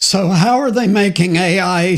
So how are they making AI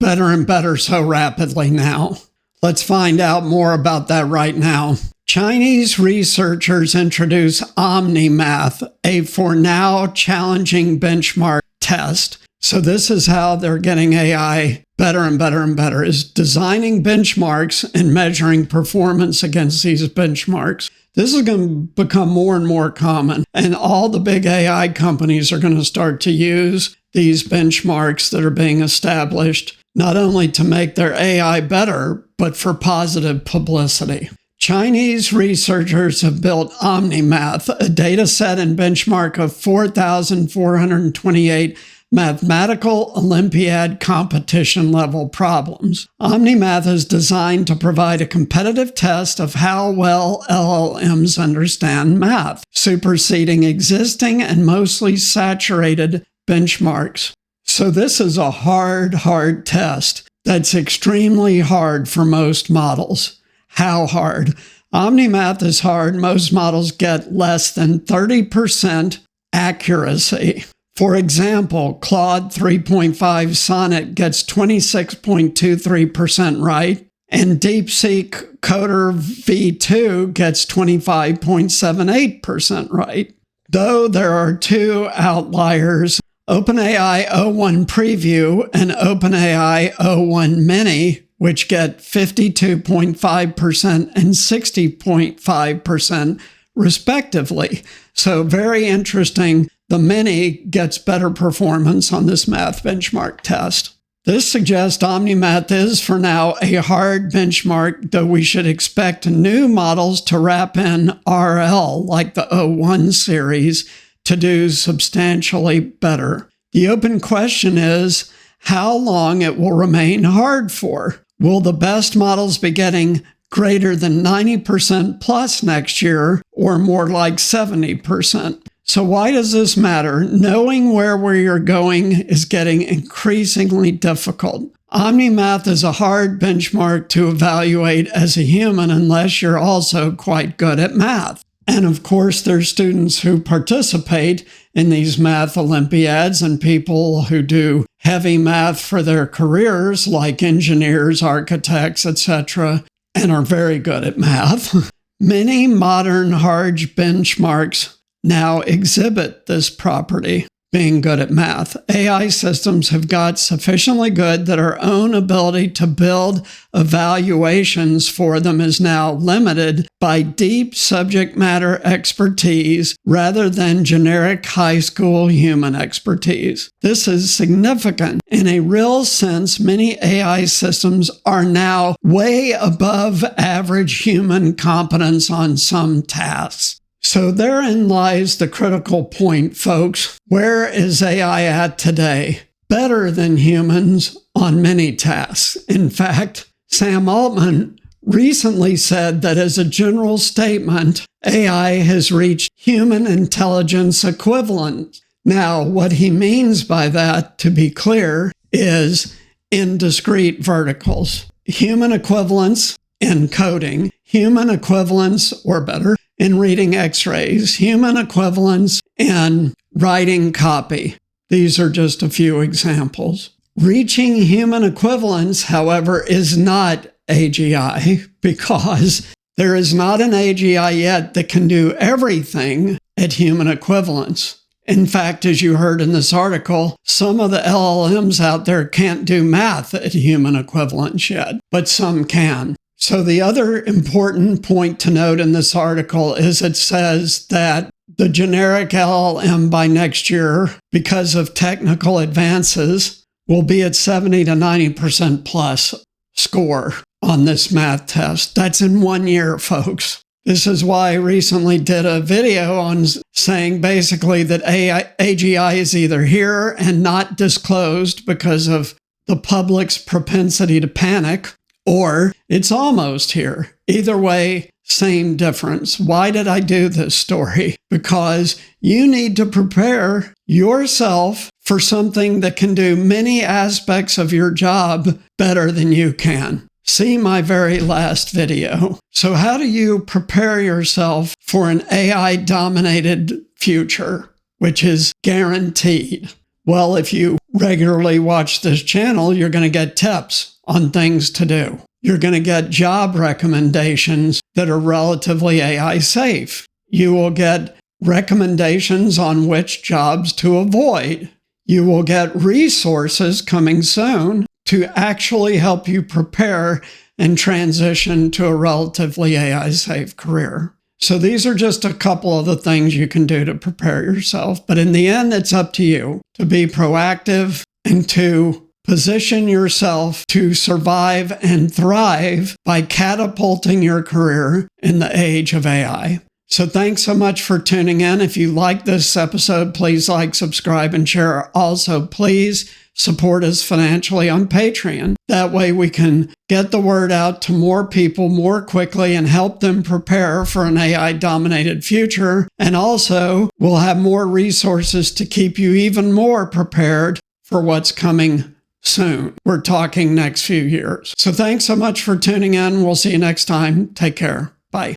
better and better so rapidly now? Let's find out more about that right now. Chinese researchers introduced Omni-Math, a for now challenging benchmark test. So this is how they're getting AI better and better and better, is designing benchmarks and measuring performance against these benchmarks. This is going to become more and more common, and all the big AI companies are going to start to use these benchmarks that are being established, not only to make their AI better, but for positive publicity. Chinese researchers have built Omni-Math, a data set and benchmark of 4,428 mathematical Olympiad competition level problems. Omni-Math is designed to provide a competitive test of how well LLMs understand math, superseding existing and mostly saturated benchmarks. So this is a hard test that's extremely hard for most models. How hard? Omni-Math is hard. Most models get less than 30% accuracy. For example, Claude 3.5 Sonnet gets 26.23% right, and DeepSeek Coder V2 gets 25.78% right. Though there are two outliers, OpenAI O1 Preview and OpenAI O1 Mini, which get 52.5% and 60.5% respectively. So very interesting. The Mini gets better performance on this math benchmark test. This suggests Omni-Math is, for now, a hard benchmark, though we should expect new models to wrap in RL, like the O1 series, to do substantially better. The open question is how long it will remain hard for. Will the best models be getting greater than 90% plus next year, or more like 70%? So why does this matter? Knowing where you're going is getting increasingly difficult. Omni-Math is a hard benchmark to evaluate as a human unless you're also quite good at math. And of course, there's students who participate in these math Olympiads and people who do heavy math for their careers, like engineers, architects, etc., and are very good at math. Many modern hard benchmarks now exhibit this property, being good at math. AI systems have got sufficiently good that our own ability to build evaluations for them is now limited by deep subject matter expertise rather than generic high school human expertise. This is significant. In a real sense, many AI systems are now way above average human competence on some tasks. So therein lies the critical point, folks. Where is AI at today? Better than humans on many tasks. In fact, Sam Altman recently said that as a general statement, AI has reached human intelligence equivalent. Now, what he means by that, to be clear, is in discrete verticals. Human equivalence in coding, human equivalence, or better, in reading x-rays, human equivalence in writing copy. These are just a few examples. Reaching human equivalence, however, is not AGI, because there is not an AGI yet that can do everything at human equivalence. In fact, as you heard in this article, some of the LLMs out there can't do math at human equivalence yet, but some can. So the other important point to note in this article is it says that the generic LLM by next year, because of technical advances, will be at 70 to 90% plus score on this math test. That's in 1 year, folks. This is why I recently did a video on saying basically that AGI is either here and not disclosed because of the public's propensity to panic, or it's almost here. Either way, same difference. Why did I do this story? Because you need to prepare yourself for something that can do many aspects of your job better than you can. See my very last video. So how do you prepare yourself for an AI-dominated future, which is guaranteed? Well, if you regularly watch this channel, you're going to get tips on things to do. You're going to get job recommendations that are relatively AI safe. You will get recommendations on which jobs to avoid. You will get resources coming soon to actually help you prepare and transition to a relatively AI safe career. So these are just a couple of the things you can do to prepare yourself. But in the end, it's up to you to be proactive and to position yourself to survive and thrive by catapulting your career in the age of AI. So thanks so much for tuning in. If you like this episode, please like, subscribe, and share. Also, please support us financially on Patreon. That way we can get the word out to more people more quickly and help them prepare for an AI-dominated future. And also, we'll have more resources to keep you even more prepared for what's coming soon. We're talking next few years. So thanks so much for tuning in. We'll see you next time. Take care. Bye.